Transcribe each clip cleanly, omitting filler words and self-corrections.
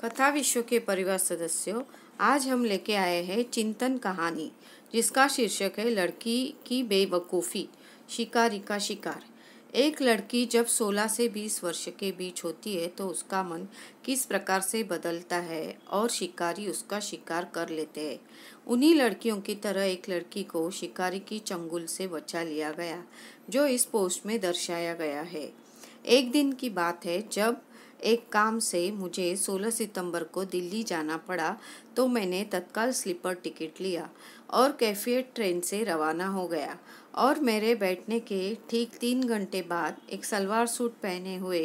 कथा विश्व के परिवार सदस्यों, आज हम लेके आए हैं चिंतन कहानी, जिसका शीर्षक है लड़की की बेवकूफ़ी। शिकारी का शिकार। एक लड़की जब 16 से 20 वर्ष के बीच होती है तो उसका मन किस प्रकार से बदलता है और शिकारी उसका शिकार कर लेते हैं। उन्हीं लड़कियों की तरह एक लड़की को शिकारी की चंगुल से बचा लिया गया, जो इस पोस्ट में दर्शाया गया है। एक दिन की बात है, जब एक काम से मुझे 16 सितंबर को दिल्ली जाना पड़ा तो मैंने तत्काल स्लीपर टिकट लिया और कैफियत ट्रेन से रवाना हो गया। और मेरे बैठने के ठीक 3 घंटे बाद एक सलवार सूट पहने हुए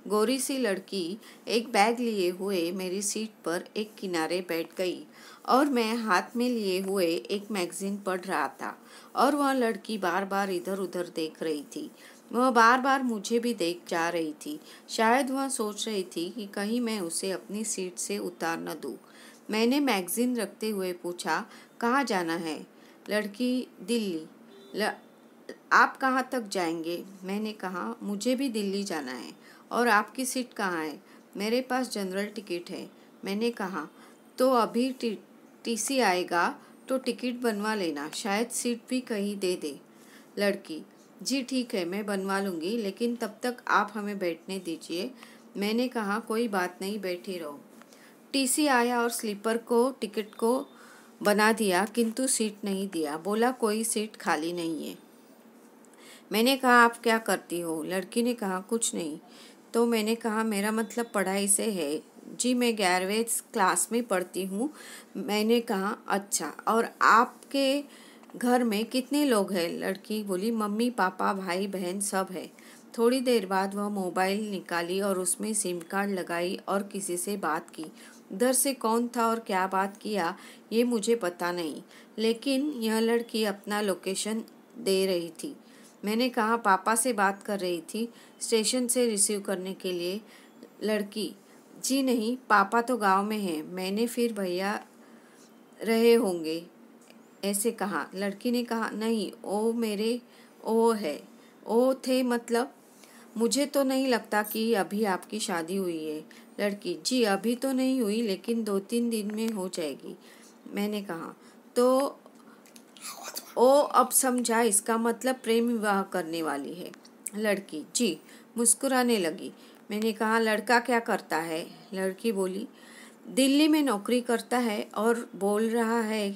गोरी सी लड़की एक बैग लिए हुए मेरी सीट पर एक किनारे बैठ गई और मैं हाथ में लिए हुए एक मैगजीन पढ़ रहा था और वह लड़की बार बार इधर उधर देख रही थी। वह बार बार मुझे भी देख जा रही थी। शायद वह सोच रही थी कि कहीं मैं उसे अपनी सीट से उतार न दूँ। मैंने मैगजीन रखते हुए पूछा, कहाँ जाना है? लड़की, दिल्ली। आप कहाँ तक जाएंगे? मैंने कहा, मुझे भी दिल्ली जाना है। और आपकी सीट कहाँ है? मेरे पास जनरल टिकट है। मैंने कहा, तो अभी टीसी आएगा तो टिकट बनवा लेना, शायद सीट भी कहीं दे दे। लड़की, जी ठीक है, मैं बनवा लूँगी, लेकिन तब तक आप हमें बैठने दीजिए। मैंने कहा, कोई बात नहीं, बैठी रहो। टीसी आया और स्लीपर को टिकट को बना दिया, किंतु सीट नहीं दिया। बोला, कोई सीट खाली नहीं है। मैंने कहा, आप क्या करती हो? लड़की ने कहा, कुछ नहीं। तो मैंने कहा, मेरा मतलब पढ़ाई से है। जी, मैं 11वीं क्लास में पढ़ती हूँ। मैंने कहा, अच्छा, और आपके घर में कितने लोग हैं? लड़की बोली, मम्मी पापा भाई बहन सब है। थोड़ी देर बाद वह मोबाइल निकाली और उसमें सिम कार्ड लगाई और किसी से बात की। इधर से कौन था और क्या बात किया ये मुझे पता नहीं, लेकिन यह लड़की अपना लोकेशन दे रही थी। मैंने कहा, पापा से बात कर रही थी स्टेशन से रिसीव करने के लिए। लड़की, जी नहीं, पापा तो गांव में हैं। मैंने फिर भैया रहे होंगे ऐसे कहा। लड़की ने कहा, नहीं, ओ मेरे ओ है। ओ थे मतलब? मुझे तो नहीं लगता कि अभी आपकी शादी हुई है। लड़की, जी अभी तो नहीं हुई, लेकिन 2-3 दिन में हो जाएगी। मैंने कहा, तो ओ अब समझा, इसका मतलब प्रेम विवाह करने वाली है। लड़की, जी, मुस्कुराने लगी। मैंने कहा, लड़का क्या करता है? लड़की बोली, दिल्ली में नौकरी करता है और बोल रहा है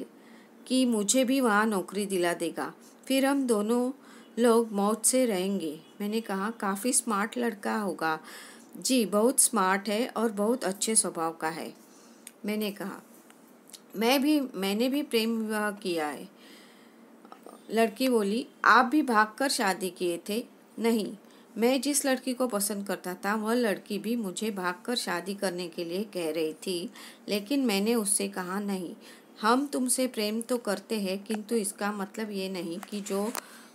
कि मुझे भी वहाँ नौकरी दिला देगा, फिर हम दोनों लोग मौज से रहेंगे। मैंने कहा, काफ़ी स्मार्ट लड़का होगा। जी, बहुत स्मार्ट है और बहुत अच्छे स्वभाव का है। मैंने कहा, मैंने भी प्रेम विवाह किया है। लड़की बोली, आप भी भागकर शादी किए थे? नहीं, मैं जिस लड़की को पसंद करता था वह लड़की भी मुझे भागकर शादी करने के लिए कह रही थी, लेकिन मैंने उससे कहा, नहीं, हम तुमसे प्रेम तो करते हैं, किंतु इसका मतलब ये नहीं कि जो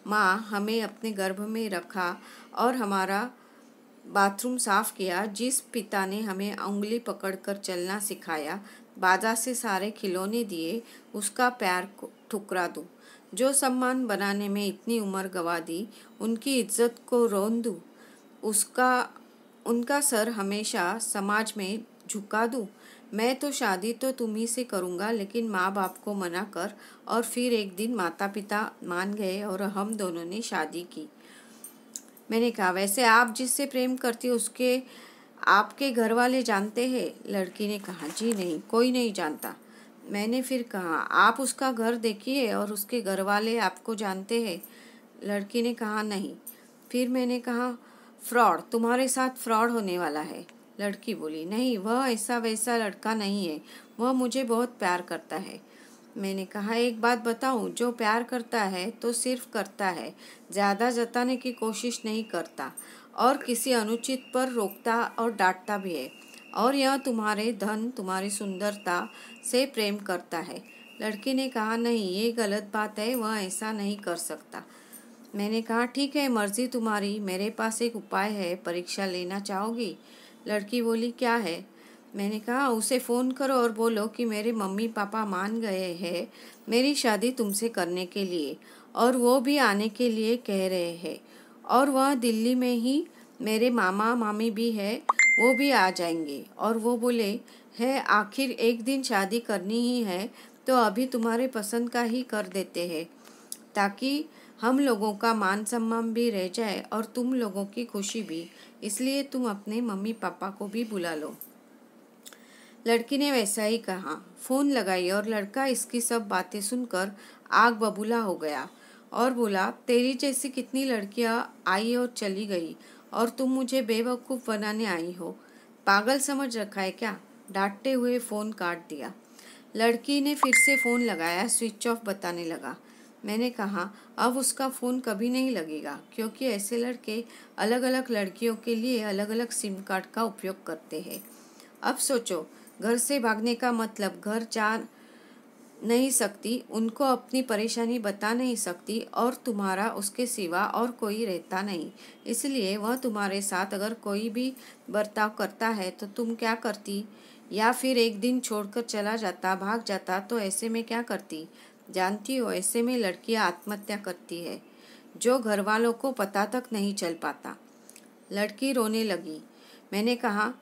माँ हमें अपने गर्भ में रखा और हमारा बाथरूम साफ किया, जिस पिता ने हमें उंगली पकड़कर चलना सिखाया, बाजार से सारे खिलौने दिए, उसका प्यार को ठुकरा दूँ। जो सम्मान बनाने में इतनी उम्र गवा दी, उनकी इज्जत को रोन दूँ। उनका सर हमेशा समाज में झुका दूँ। मैं तो शादी तो तुम्ही से करूँगा, लेकिन माँ बाप को मना कर। और फिर एक दिन माता पिता मान गए और हम दोनों ने शादी की। मैंने कहा, वैसे आप जिससे प्रेम करती हो उसके आपके घर वाले जानते हैं? लड़की ने कहा, जी नहीं, कोई नहीं जानता। मैंने फिर कहा, आप उसका घर देखिए और उसके घर वाले आपको जानते हैं? लड़की ने कहा, नहीं। फिर मैंने कहा, फ्रॉड, तुम्हारे साथ फ्रॉड होने वाला है। लड़की बोली, नहीं, वह ऐसा वैसा लड़का नहीं है, वह मुझे बहुत प्यार करता है। मैंने कहा, एक बात बताऊं, जो प्यार करता है तो सिर्फ करता है, ज़्यादा जताने की कोशिश नहीं करता और किसी अनुचित पर रोकता और डांटता भी है। और यह तुम्हारे धन, तुम्हारी सुंदरता से प्रेम करता है। लड़की ने कहा, नहीं, ये गलत बात है, वह ऐसा नहीं कर सकता। मैंने कहा, ठीक है, मर्जी तुम्हारी, मेरे पास एक उपाय है, परीक्षा लेना चाहोगी? लड़की बोली, क्या है? मैंने कहा, उसे फ़ोन करो और बोलो कि मेरे मम्मी पापा मान गए हैं मेरी शादी तुमसे करने के लिए, और वो भी आने के लिए कह रहे हैं, और वह दिल्ली में ही मेरे मामा मामी भी है, वो भी आ जाएंगे। और वो बोले, है आखिर एक दिन शादी करनी ही है तो अभी तुम्हारे पसंद का ही कर देते हैं, ताकि हम लोगों का मान सम्मान भी रह जाए और तुम लोगों की खुशी भी। इसलिए तुम अपने मम्मी पापा को भी बुला लो। लड़की ने वैसा ही कहा। फोन लगाई और लड़का इसकी सब बातें सुनकर आग बबूला हो गया और बोला, तेरी जैसी कितनी लड़कियां आई और चली गई और तुम मुझे बेवकूफ़ बनाने आई हो। पागल समझ रखा है क्या? डांटते हुए फ़ोन काट दिया। लड़की ने फिर से फ़ोन लगाया, स्विच ऑफ बताने लगा। मैंने कहा, अब उसका फ़ोन कभी नहीं लगेगा, क्योंकि ऐसे लड़के अलग अलग लड़कियों के लिए अलग अलग सिम कार्ड का उपयोग करते हैं। अब सोचो, घर से भागने का मतलब घर जा नहीं सकती, उनको अपनी परेशानी बता नहीं सकती और तुम्हारा उसके सिवा और कोई रहता नहीं। इसलिए वह तुम्हारे साथ अगर कोई भी बर्ताव करता है तो तुम क्या करती? या फिर एक दिन छोड़कर चला जाता, भाग जाता, तो ऐसे में क्या करती? जानती हो, ऐसे में लड़कियां आत्महत्या करती है, जो घर वालों को पता तक नहीं चल पाता। लड़की रोने लगी। मैंने कहा,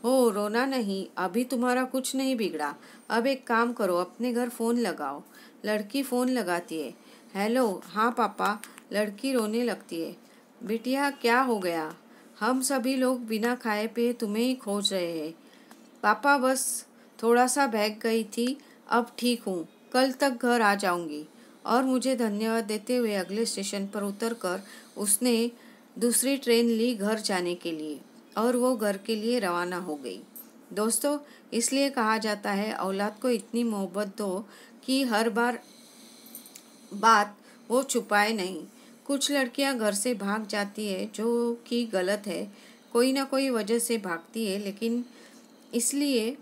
हो रोना नहीं, अभी तुम्हारा कुछ नहीं बिगड़ा। अब एक काम करो, अपने घर फ़ोन लगाओ। लड़की फ़ोन लगाती है। हेलो, हाँ पापा। लड़की रोने लगती है। बिटिया क्या हो गया? हम सभी लोग बिना खाए पिए तुम्हें ही खोज रहे हैं। पापा बस थोड़ा सा बहक गई थी, अब ठीक हूँ, कल तक घर आ जाऊँगी। और मुझे धन्यवाद देते हुए अगले स्टेशन पर उतरकर उसने दूसरी ट्रेन ली घर जाने के लिए और वो घर के लिए रवाना हो गई। दोस्तों, इसलिए कहा जाता है औलाद को इतनी मोहब्बत दो कि हर बात वो छुपाए नहीं। कुछ लड़कियां घर से भाग जाती है जो कि गलत है, कोई ना कोई वजह से भागती है, लेकिन इसलिए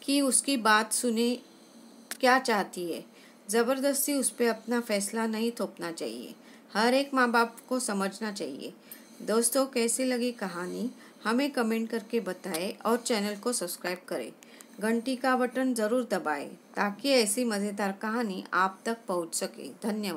कि उसकी बात सुने क्या चाहती है। ज़बरदस्ती उस पर अपना फैसला नहीं थोपना चाहिए। हर एक माँ बाप को समझना चाहिए। दोस्तों, कैसी लगी कहानी हमें कमेंट करके बताएं और चैनल को सब्सक्राइब करें। घंटी का बटन ज़रूर दबाएं ताकि ऐसी मज़ेदार कहानी आप तक पहुंच सके। धन्यवाद।